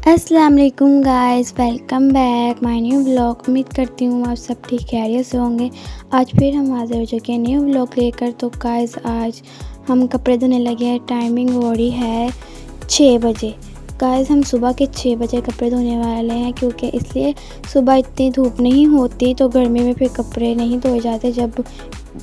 अस्सलाम वालेकुम guys, welcome back my new vlog. उम्मीद करती हूँ आप सब ठीक खैरियत से होंगे। आज फिर हम हाज़िर हो चुके हैं न्यू व्लॉग लेकर। तो गाइस आज हम कपड़े धोने लगे हैं। टाइमिंग हो रही है 6 बजे। गाइस हम सुबह के 6 बजे कपड़े धोने वाले हैं, क्योंकि इसलिए सुबह इतनी धूप नहीं होती तो गर्मी में फिर कपड़े नहीं धोए जाते जब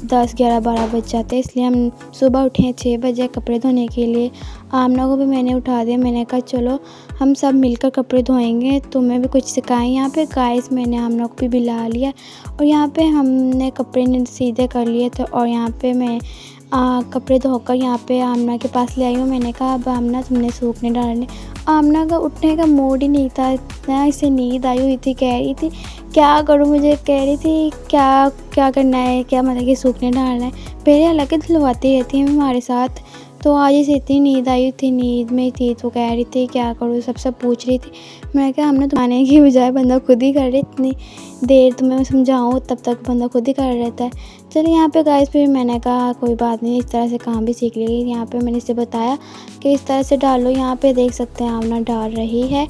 10, 11, 12 बज जाते हैं। इसलिए हम सुबह उठे हैं 6 बजे कपड़े धोने के लिए। आमना को भी मैंने उठा दिया। मैंने कहा चलो हम सब मिलकर कपड़े धोएंगे, तुम्हें भी कुछ सिखाएं। यहाँ पे गाइस मैंने आमना को भी बुला लिया और यहाँ पे हमने कपड़े सीधे कर लिए थे। और यहाँ पे मैं कपड़े धोकर यहाँ पे आमना के पास ले आई हूँ। मैंने कहा अब आमना तुमने सूखने डालने। आमना का उठने का मूड ही नहीं था, इतना इसे नींद आई हुई थी। कह रही थी क्या करूँ, मुझे कह रही थी क्या क्या करना है, क्या मतलब कि सूखने डालना है। पहले हालांकि धुलवाती रहती है हमारे साथ, तो आज इसे इतनी नींद आई थी, नींद में थी तो कह रही थी क्या करूँ, सबसे पूछ रही थी। मैं कहा हमने तुम्हारे की बजाय बंदा खुद ही कर रही, इतनी देर तुम्हें समझाऊँ तब तक बंदा खुद ही कर रहता है। चलिए यहाँ पे गाइस फिर मैंने कहा कोई बात नहीं, इस तरह से काम भी सीख लेगी। यहाँ पे मैंने इसे बताया कि इस तरह से डालो। यहाँ पे देख सकते हैं आमना डाल रही है।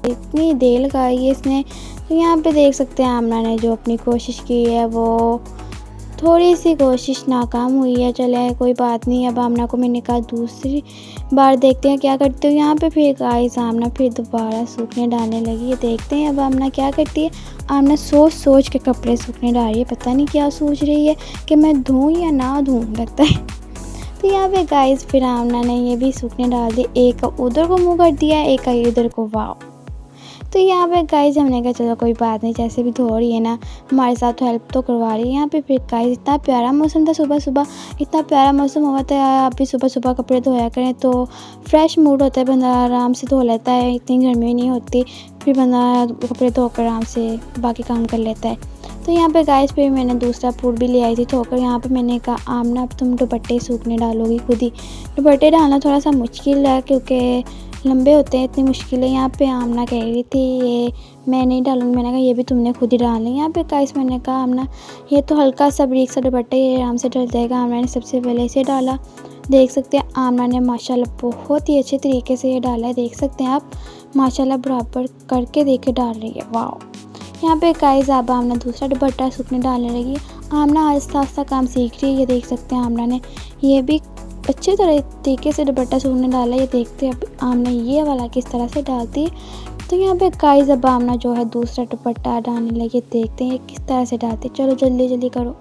इतनी देर लगाई है इसने। तो यहाँ पे देख सकते हैं आमना ने जो अपनी कोशिश की है वो थोड़ी सी कोशिश नाकाम हुई है। चले कोई बात नहीं। अब आमना को मैंने कहा दूसरी बार देखते हैं क्या करती हूँ। यहाँ पे फिर गाइस आमना फिर दोबारा सूखने डालने लगी है। देखते हैं अब आमना क्या करती है। आमना सोच सोच के कपड़े सूखने डाल रही है। पता नहीं क्या सोच रही है कि मैं धोऊँ या ना धोऊँ, लगता है। तो यहाँ पे गाइस फिर आमना ने ये भी सूखने डाल दिए। एक उधर को मुँह कर दिया, एक का इधर को। वाह। तो यहाँ पे गाइस हमने कहा चलो कोई बात नहीं, जैसे भी धो रही है ना हमारे साथ तो हेल्प तो करवा रही है। यहाँ पे फिर गाइस इतना प्यारा मौसम था, सुबह सुबह इतना प्यारा मौसम हुआ था। आप भी सुबह सुबह कपड़े धोया करें तो फ्रेश मूड होता है, बंदा आराम से धो लेता है, इतनी गर्मी नहीं होती, फिर बंदा कपड़े धोकर आराम से बाकी काम कर लेता है। तो यहाँ पे गाइस फिर मैंने दूसरा फूड भी ले आई थी धोकर। यहाँ पे मैंने कहा आमना अब तुम दुपट्टे सूखने डालोगी खुद ही। दुपट्टे डालना थोड़ा सा मुश्किल है क्योंकि लंबे होते हैं, इतनी मुश्किल है। यहाँ पे आमना कह रही थी ये मैं नहीं डालूंगी। मैंने कहा ये भी तुमने खुद ही डालना है। यहाँ पे गाइस मैंने कहा आमना ये तो हल्का सा बारीक सा दुपट्टा, ये आराम से डल जाएगा। आमना ने सबसे पहले इसे डाला। देख सकते हैं आमना ने माशाल्लाह बहुत ही अच्छे तरीके से ये डाला है। देख सकते हैं आप माशाल्लाह बराबर करके देखे डाल रही है। वाह। यहाँ पे गाइस अब आमना दूसरा दुपट्टा सूखने डालने लगी। आमना आहिस्ता आहिस्ता काम सीख रही है। ये देख सकते हैं आमना ने ये भी अच्छे तरीके से दुपट्टा सूखने डाला। ये देखते हैं अब आमना ये वाला किस तरह से डालती है। तो यहाँ पे गाइस अब आमना जो है दूसरा दुपट्टा डालने लगे। देखते हैं किस तरह से डालते हैं। चलो जल्दी जल्दी करो।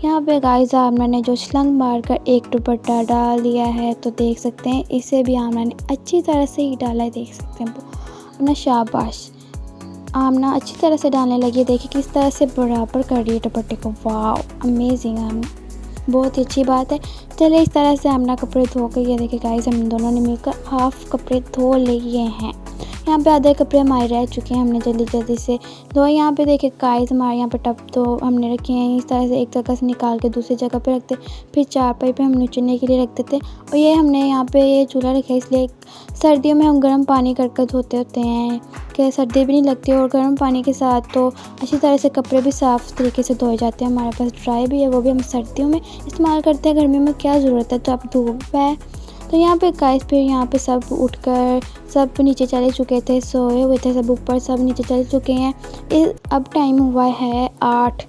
यहाँ पे गाइस आमना ने जो छलंग मार कर एक दुपट्टा डाल दिया है, तो देख सकते हैं इसे भी आमना ने अच्छी तरह से ही डाला है। देख सकते हैं अपना शाबाश। आमना अच्छी तरह से डालने लगी। देखिए किस तरह से बराबर कर रही है दुपट्टे को। वाह अमेजिंग आमना, बहुत ही अच्छी बात है। चलिए इस तरह से आमना कपड़े धो कर ये देखिए गाइस हम दोनों ने मिलकर हाफ कपड़े धो लिए हैं। यहाँ पे आधे कपड़े हमारे रह चुके हैं, हमने जल्दी जल्दी से धो। यहाँ पे देखिए गाइस हमारे यहाँ पे टब तो हमने रखे हैं इस तरह से, एक जगह से निकाल के दूसरी जगह पे रखते, फिर चारपाई पे हम नीचे के लिए रख देते। और ये हमने यहाँ पे ये चूल्हा रखा है, इसलिए सर्दियों में हम गर्म पानी कर धोते होते हैं कि सर्दी भी नहीं लगती और गर्म पानी के साथ तो अच्छी तरह से कपड़े भी साफ़ तरीके से धोए जाते हैं। हमारे पास ड्राई भी है, वो भी हम सर्दियों में इस्तेमाल करते हैं, गर्मियों में क्या ज़रूरत है। तो अब धूप है। तो यहाँ पे गाइस फिर यहाँ पे सब उठकर सब नीचे चले चुके थे, सोए हुए थे सब ऊपर, सब नीचे चले चुके हैं। अब टाइम हुआ है 8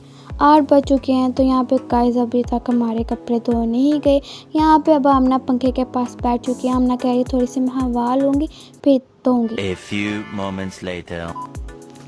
बज चुके हैं। तो यहाँ पे गाइस अभी तक हमारे कपड़े धो नहीं गए। यहाँ पे अब आमना पंखे के पास बैठ चुकी है। आमना कह रही थोड़ी सी मैं हवा लूँगी फिर धोऊँगी। A few moments later.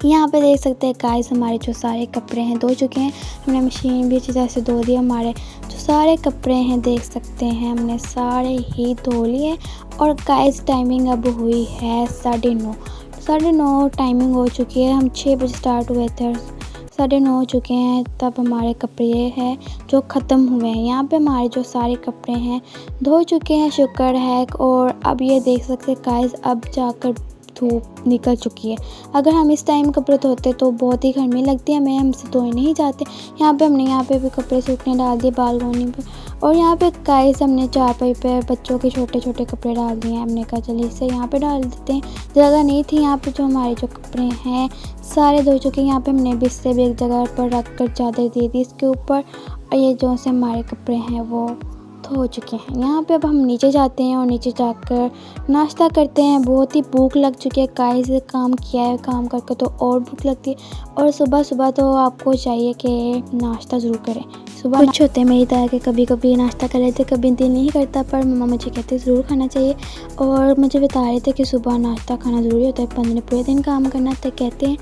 यहाँ पे देख सकते हैं गाइस हमारे जो सारे कपड़े हैं धो चुके हैं। हमने मशीन भी अच्छी तरह से धो दी। हमारे जो सारे कपड़े हैं देख सकते हैं हमने सारे ही धो लिए। और गाइस टाइमिंग अब हुई है 9:30 टाइमिंग हो चुकी है। हम 6 बजे स्टार्ट हुए थे, 9:30 हो चुके हैं। तब हमारे कपड़े हैं जो ख़त्म हुए हैं। यहाँ पे हमारे जो सारे कपड़े हैं धो चुके हैं, शुक्र है। और अब ये देख सकते हैं गाइस अब जाकर धूप निकल चुकी है। अगर हम इस टाइम कपड़े धोते तो बहुत ही गर्मी लगती है, हमें हमसे धोए नहीं जाते। यहाँ पे हमने यहाँ पे भी कपड़े सूखने डाल दिए बालकोनी पे। और यहाँ पे गाइस हमने चारपाई पे बच्चों के छोटे छोटे कपड़े डाल दिए हैं। हमने कहा चलिए इसे यहाँ पे डाल देते हैं, जगह नहीं थी। यहाँ पे जो हमारे जो कपड़े हैं सारे धो चुके हैं। यहाँ पे हमने बिस्तर भी एक जगह पर रख कर चादर दे दी इसके ऊपर। और ये जो से हमारे कपड़े हैं वो हो चुके हैं। यहाँ पे अब हम नीचे जाते हैं और नीचे जाकर नाश्ता करते हैं। बहुत ही भूख लग चुकी है, काहे से काम किया है, काम करके तो और भूख लगती है। और सुबह सुबह तो आपको चाहिए कि नाश्ता ज़रूर करें। सुबह कुछ होते हैं मेरी तरह के, कभी कभी नाश्ता कर लेते, कभी दिल नहीं करता, पर मम्मा मुझे कहते ज़रूर खाना चाहिए। और मुझे बता रहे थे कि सुबह नाश्ता खाना ज़रूरी होता है, बंदे ने पूरे दिन काम करना। तो कहते हैं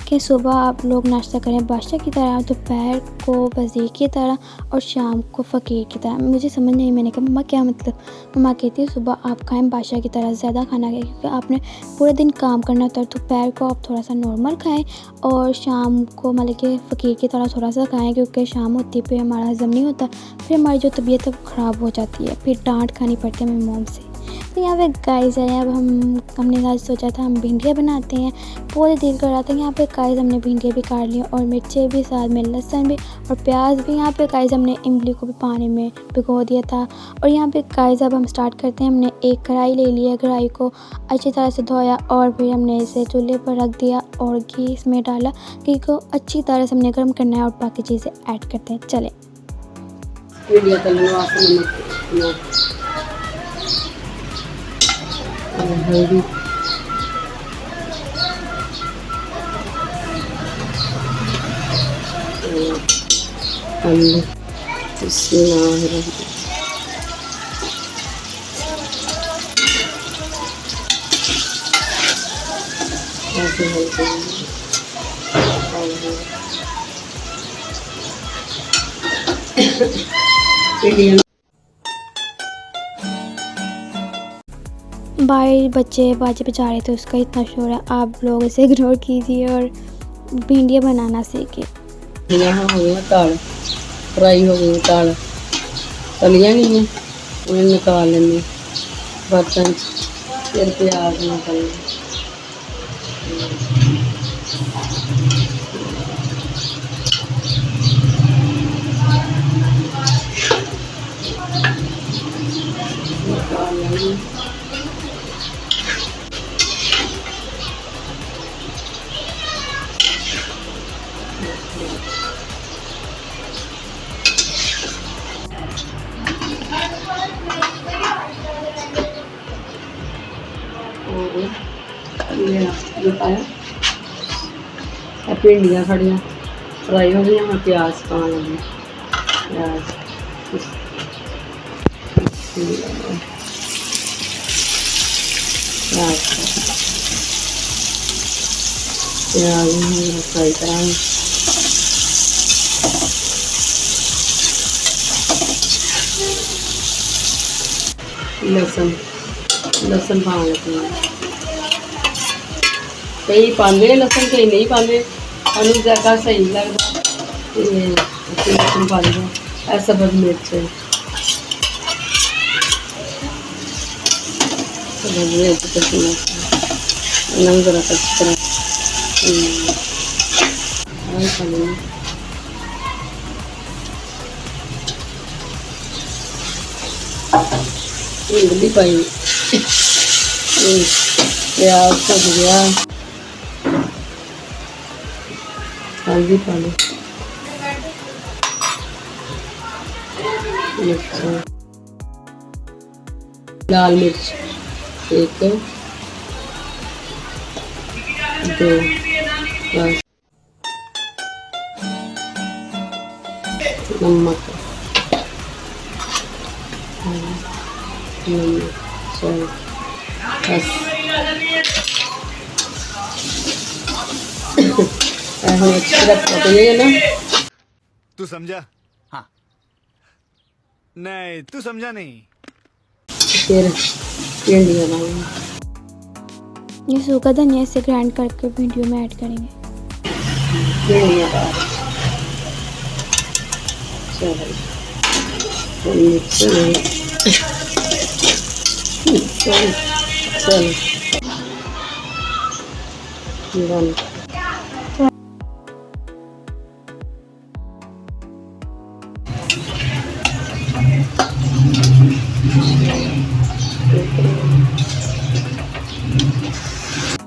कि सुबह आप लोग नाश्ता करें बादशाह की तरह, दोपहर को वज़ीर की तरह और शाम को फ़कीर की तरह। मुझे समझ नहीं, मैंने कहा मम्मा क्या मतलब? मम्मा कहती है सुबह आप खाएं बादशाह की तरह, ज़्यादा खाना खाएं, क्योंकि आपने पूरे दिन काम करना होता है। दोपहर को आप थोड़ा सा नॉर्मल खाएं और शाम को मतलब कि फ़कीर की तरह थोड़ा सा खाएं, क्योंकि शाम होती है फिर हमारा हज़म नहीं होता, फिर हमारी जो तबीयत है ख़राब हो जाती है, फिर डांट खानी पड़ती है मेरी मॉम से। तो यहाँ पे गाइस है, अब हमने आज सोचा था हम भिंडियाँ बनाते हैं, पूरे दिल कर रहा था। यहाँ पे गाइस हमने भिंडियाँ भी काट ली और मिर्चें भी, साथ में लहसुन भी और प्याज भी। यहाँ पे गाइस हमने इमली को भी पानी में भिगो दिया था। और यहाँ पे गाइस अब हम स्टार्ट करते हैं। हमने एक कढ़ाई ले लिया, कढ़ाई को अच्छी तरह से धोया और फिर हमने इसे चूल्हे पर रख दिया और घी इसमें डाला। घी को अच्छी तरह से हमने गर्म करना है और बाकी चीज़ें ऐड करते हैं। चलें हल्दी, भाई बच्चे बाजे बजा रहे थे, उसका इतना शोर है, आप लोग इसे इग्नोर कीजिए और भिंडियाँ बनाना सीखिए। यहाँ हो गया दाल फ्राई, हो गई दाल तलियाँ नहीं है, उन्हें निकाल लेंगे बर्तन, फिर प्याज निकाल लेंगे। भिंडियाँ खड़ियाँ फ्राई हो गई, मैं प्याज पा लगी, प्याज फ्राई कराएंगे। लहसुन पा लेते हैं, कई पाते लहसुन, कई नहीं पाते, अनु ज़्यादा सही लगता लहसुन पा देगा। सब्ज़ मिर्च नमक ज़रा अच्छी तरह इमली पाई, प्याज भुज गया, हल्दी पा ली, लाल मिर्च 1 2 बस, नमक बस अच्छी तरह पकाइएगा ना। तू समझा? हाँ। नहीं, तू समझा नहीं। फिर भिंडियाँ डालेंगे, ये सूखा धनिया से ग्राइंड करके वीडियो में ऐड करेंगे। भिंडियाँ डाल चलो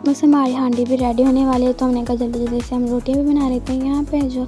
बस हमारी हांडी भी रेडी होने वाली है, तो हमने कहा जल्दी जल्दी से हम रोटियां भी बना लेते हैं। यहाँ पे जो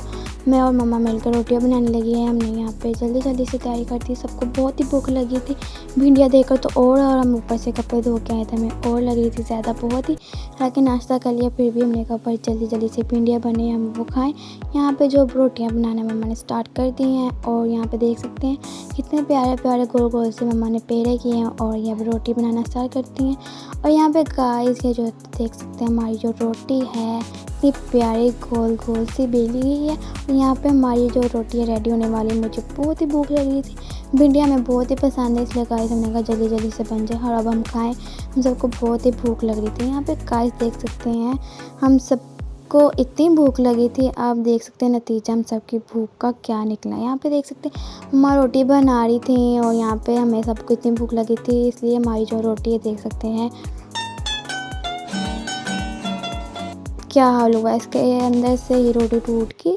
मैं और मम्मा मिलकर रोटियां बनाने लगी हैं। हमने यहाँ पे जल्दी जल्दी से तैयारी कर दी। सबको बहुत ही भूख लगी थी भिंडियाँ देखकर तो और हम ऊपर से कपड़े धो के आए थे, हमें और लग रही थी ज़्यादा बहुत ही। हालांकि नाश्ता कर लिया फिर भी हमने कहा पर जल्दी जल्दी से भिंडियाँ बने हम वो खाएँ। यहाँ पे जो रोटियाँ बनाना मम्मा ने स्टार्ट कर दी हैं और यहाँ पे देख सकते हैं कितने प्यारे प्यारे गोल गोल से मम्मा ने पेड़े किए हैं और यहाँ पे रोटी बनाना स्टार्ट करती हैं। और यहाँ पे गाइस ये जो देख सकते हैं हमारी जो रोटी है इतनी प्यारी गोल गोल सी बेली गई है। और यहाँ पे हमारी जो रोटी है रेडी होने वाली। मुझे बहुत ही भूख लग रही थी, भिंडियाँ हमें बहुत ही पसंद है इसलिए गाइस हमने कहा जल्दी जल्दी से बन जाए और अब हम खाएं। हम सबको बहुत ही भूख लग रही थी। यहाँ पे गाइस देख सकते हैं हम सबको इतनी भूख लगी थी, आप देख सकते हैं नतीजा हम सबकी भूख का क्या निकला। यहाँ पे देख सकते हैं मम्मा रोटी बना रही थी और यहाँ पे हमें सबको इतनी भूख लगी थी इसलिए हमारी जो रोटी है देख सकते हैं क्या हाल हुआ। इसके अंदर से ये रोटी टूट गई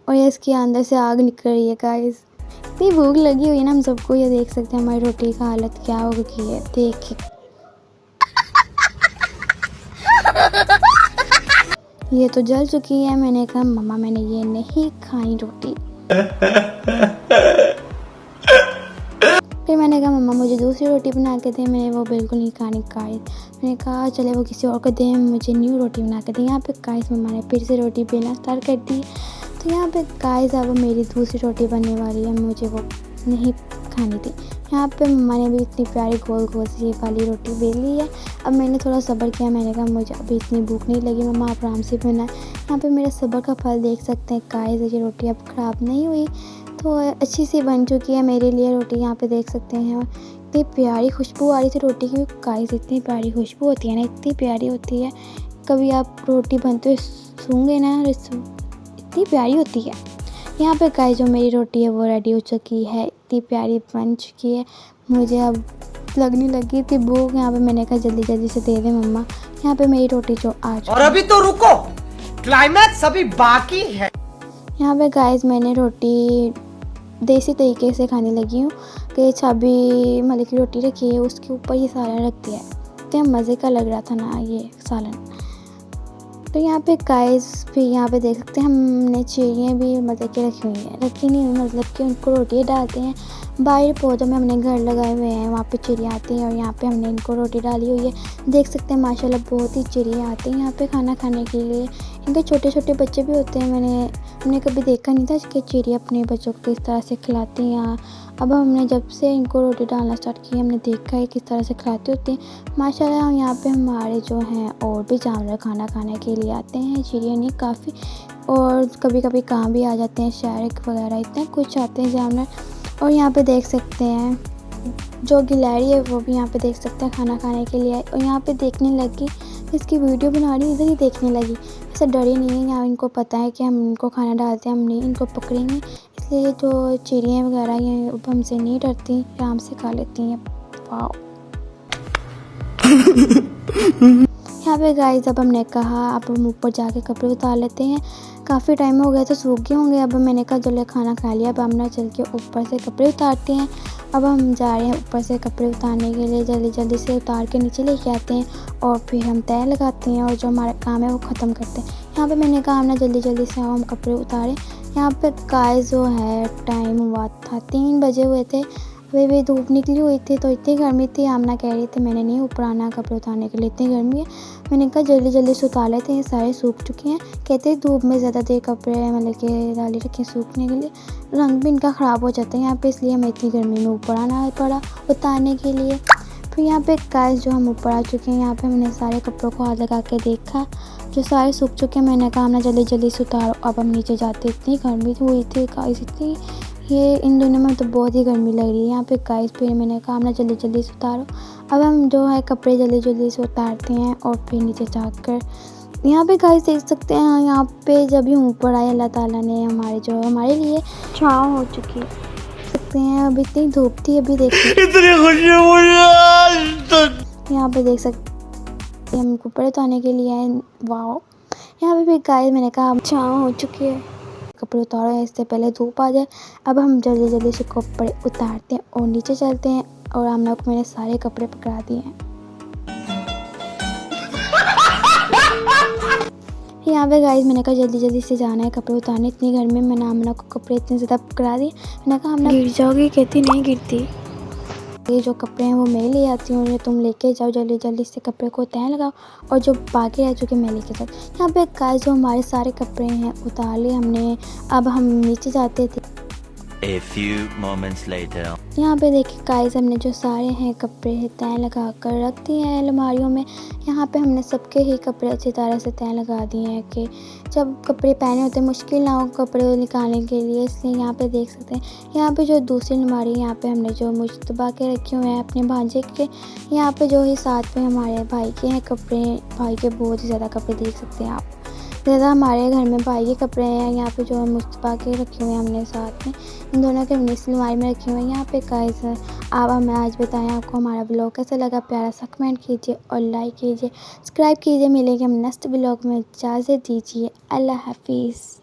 और ये इसके अंदर से आग निकल रही है गाइस। इतनी भूख लगी हुई है ना हम सबको, ये देख सकते हैं हमारी रोटी का हालत क्या हो गई है देखिए। ये तो जल चुकी है। मैंने कहा मम्मा मैंने ये नहीं खाई रोटी। फिर मैंने कहा मम्मा मुझे दूसरी रोटी बना के दें, मैंने वो बिल्कुल नहीं खानी गाइस। मैंने कहा चले वो किसी और को दें, मुझे न्यू रोटी बना के दें। यहाँ पे गाइस मम्मा ने फिर से रोटी बेलना स्टार्ट कर दी। तो यहाँ पे गाइस अब मेरी दूसरी रोटी बनने वाली है, मुझे वो नहीं खानी थी। यहाँ पे मम्मा ने भी इतनी प्यारी गोल गोल सी वाली रोटी बेल ली है। अब मैंने थोड़ा सब्र किया, मैंने कहा मुझे अभी इतनी भूख नहीं लगी मम्मा आप आराम से बनाए। यहाँ पे मेरे सब्र का फल देख सकते हैं गाइस। ये रोटी अब ख़राब नहीं हुई तो अच्छी सी बन चुकी है मेरे लिए रोटी। यहाँ पे देख सकते हैं इतनी प्यारी खुशबू आ रही थी रोटी की गाइस। इतनी प्यारी खुशबू होती है ना, इतनी प्यारी होती है। कभी आप रोटी बनते हुए सूंघे ना, इतनी प्यारी होती है। यहाँ पे गाइस जो मेरी रोटी है वो रेडी हो चुकी है, इतनी प्यारी बन चुकी है। मुझे अब लगने लगी थी भूख। यहाँ पे मैंने कहा जल्दी जल्दी से दे दे मम्मा। यहाँ पे मेरी रोटी जो आ चुकी है। और अभी तो रुको, क्लाइमैक्स अभी बाकी है। यहाँ पे गाइस मैंने रोटी देसी तरीके से खाने लगी हूँ कि छबी मतलब की रोटी रखी है उसके ऊपर ये सालन रख दिया है। तो मज़े का लग रहा था ना ये सालन। तो यहाँ पे गाइस फिर यहाँ पे देख सकते हैं हमने चिड़ियाँ भी मतलब के रखी हुई हैं, रखी नहीं हुई मतलब कि उनको रोटी डालते हैं। बाहर पौधों में हमने घर लगाए हुए हैं, वहाँ पे चिड़िया आती हैं और यहाँ पे हमने इनको रोटी डाली हुई है। देख सकते हैं माशाल्लाह बहुत ही चिड़िया आती हैं यहाँ पे खाना खाने के लिए। इनके छोटे छोटे बच्चे भी होते हैं। हमने कभी देखा नहीं था कि चिड़िया अपने बच्चों को किस तरह से खिलाती हैं। अब हमने जब से इनको रोटी डालना स्टार्ट की हमने देखा है किस तरह से खिलाती होती हैं माशाल्लाह। यहाँ पे हमारे जो हैं और भी जानवर खाना खाने के लिए आते हैं, चिड़िया नहीं काफ़ी, और कभी कभी कहाँ भी आ जाते हैं, शार्क वगैरह इतने कुछ आते हैं जानवर। और यहाँ पे देख सकते हैं जो गिलहरी है वो भी यहाँ पे देख सकते हैं खाना खाने के लिए। और यहाँ पे देखने लगी, इसकी वीडियो बना रही इधर ही देखने लगी। ऐसा डरी नहीं है, यहाँ इनको पता है कि हम इनको खाना डालते हैं, हम नहीं इनको पकड़ेंगे। इसलिए जो चिड़ियाँ वगैरह हैं वो हमसे नहीं डरती, आराम से खा लेती हैं। वाओ। यहाँ पे गाइस अब हमने कहा अब हम ऊपर जाके कपड़े उतार लेते हैं। काफ़ी टाइम हो गया तो सूख गए होंगे। अब मैंने कहा चलो खाना खा लिया, अब हम ना चल के ऊपर से कपड़े उतारते हैं। अब हम जा रहे हैं ऊपर से कपड़े उतारने के लिए, जल्दी जल्दी से उतार के नीचे लेके आते हैं और फिर हम तय लगाते हैं और जो हमारा काम है वो ख़त्म करते हैं। यहाँ पे मैंने कहा हम ना जल्दी जल्दी से हम कपड़े उतारें। यहाँ पे गाइस जो है टाइम हुआ था 3 बजे हुए थे, अभी भी धूप निकली हुई थी तो इतनी गर्मी थी। आमना कह रही थी मैंने नहीं ऊपर आना कपड़े उतारने के लिए, इतनी गर्मी है। मैंने कहा जल्दी जल्दी से उतार लेते हैं, सारे सूख चुके हैं। कहते हैं धूप में ज़्यादा देर कपड़े मतलब के डाले रखे सूखने के लिए, रंग भी इनका ख़राब हो जाता है यहाँ पे, इसलिए हमें इतनी गर्मी में ऊपर आना पड़ा उतारने के लिए। फिर यहाँ पे गाइस जो हम ऊपर आ चुके हैं, यहाँ पे मैंने सारे कपड़ों को हाथ लगा के देखा जो सारे सूख चुके हैं। मैंने कहा ना जल्दी जल्दी से उतारो। अब हम नीचे जाते, इतनी गर्मी हुई थी गाइस, इतनी ये इन दिनों में तो बहुत ही गर्मी लग रही है यहाँ पे गाइस। फिर मैंने कहा ना जल्दी जल्दी से उतारो। अब हम जो है कपड़े जल्दी जल्दी से उतारते हैं और फिर नीचे जाकर यहाँ पे गाइस देख सकते हैं यहाँ पे जब ही ऊपर आए अल्लाह ताला ने हमारे लिए छाँव हो चुकी है। सकते हैं अभी इतनी धूप थी, अभी देखिए इतनी खुशी हुई यहाँ पे देख सकते हम कपड़े उतारने के लिए आए। वाओ। यहाँ पे भी गाइस मैंने कहा छाँव हो चुकी है, कपड़े उतारो इससे पहले धूप आ जाए। अब हम जल्दी जल्दी से कपड़े उतारते हैं और नीचे चलते हैं और आमना को मैंने सारे कपड़े पकड़ा दिए हैं। यहाँ पे गाइस मैंने कहा जल्दी जल्दी से जाना है कपड़े उतारने, इतनी गर्मी में आमना को कपड़े इतने ज़्यादा पकड़ा दिए। मैंने कहा आमना गिर जाओगी, कहती नहीं गिरती। ये जो कपड़े हैं वो मैं ले आती हूँ, तुम लेके जाओ जल्दी जल्दी से कपड़े को तय लगाओ, और जो बाकी रह चुके मैं लेके जाती। यहाँ पे गाइस जो हमारे सारे कपड़े हैं उतार लिए हमने। अब हम नीचे जाते थे। A few moments later. यहाँ पे देखिए गाइस हमने जो सारे हैं कपड़े तय लगा कर रख दिए हैं अलमारियों में। यहाँ पे हमने सबके ही कपड़े अच्छी तरह से तय लगा दिए हैं कि जब कपड़े पहने होते मुश्किल ना हो कपड़े निकालने के लिए, इसलिए यहाँ पे देख सकते हैं। यहाँ पे जो दूसरी अलमारी यहाँ पे हमने जो मुश्तबा के रखे हुए हैं अपने भांजे के, यहाँ पे जो ही साथ में हमारे भाई के हैं कपड़े, भाई के बहुत ही ज़्यादा कपड़े देख सकते हैं आप। ज़्यादा हमारे घर में भाई के कपड़े हैं। यहाँ पे जो मुस्तफ़ा के रखे हुए हैं हमने साथ में, इन दोनों के हमने इस अलमारी में रखे हुए हैं। यहाँ पे गाइस आप हमें आज बताएं आपको हमारा ब्लॉग कैसा लगा, प्यारा सा कमेंट कीजिए और लाइक कीजिए, सब्सक्राइब कीजिए। मिलेंगे हम नेक्स्ट ब्लॉग में, इजाज़त दीजिए, अल्लाह हाफिज़।